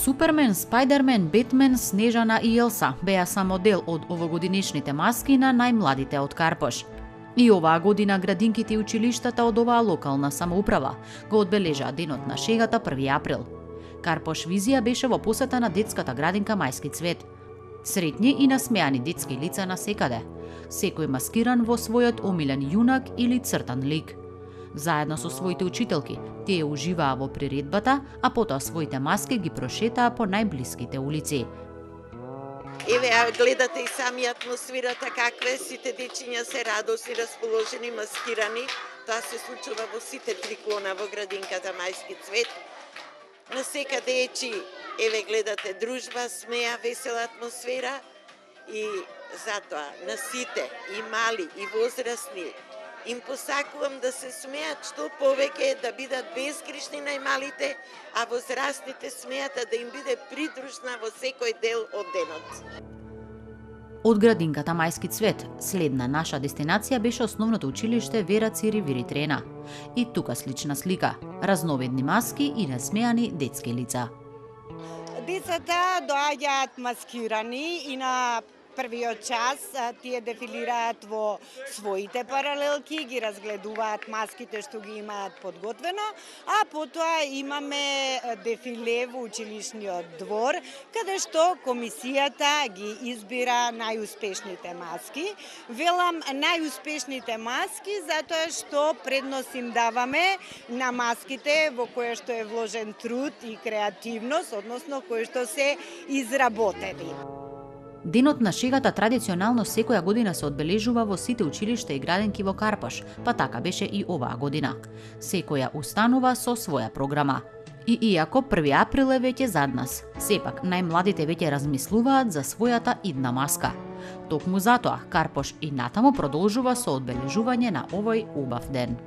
Супермен, Спајдермен, Бетмен, Снежана и Елса беа само дел од овогодинешните маски на најмладите од Карпош. И оваа година градинките и училиштата од оваа локална самоуправа го одбележаа денот на шегата 1 април. Карпош Визија беше во посета на детската градинка Мајски цвет. Сретни и насмеани детски лица насекаде, секој маскиран во својот омилен јунак или цртан лик. Заедно со своите учителки, тие уживаа во приредбата, а потоа своите маски ги прошетаа по најблиските улици. Еве, гледате и сами атмосферата каква е, сите дечиња се радосни, расположени, маскирани. Тоа се случува во сите три клона во градинката Мајски цвет. Насекаде ечи, еве гледате дружба, смеа, весела атмосфера и затоа на сите, и мали, и возрастни, им посакувам да се смеат што повеќе, да бидат безгришни најмалите, а возрастните смеата да им биде придружна во секој дел од денот. Од градинката Мајски цвет, следна наша дестинација беше основното училиште Вера Цири Виритрена. И тука слична слика, разновидни маски и насмеани детски лица. Децата доаѓаат маскирани и на првиот час тие дефилираат во своите паралелки, ги разгледуваат маските што ги имаат подготвено, а потоа имаме дефиле во училишниот двор, каде што комисијата ги избира најуспешните маски. Велам најуспешните маски затоа што предност им даваме на маските во кое што е вложен труд и креативност, односно кои што се изработени. Денот на шегата традиционално секоја година се одбележува во сите училишта и градинки во Карпош, па така беше и оваа година. Секоја устанува со своја програма. И иако 1 април е веќе зад нас, сепак најмладите веќе размислуваат за својата идна маска. Токму затоа Карпош и натаму продолжува со одбележување на овој убав ден.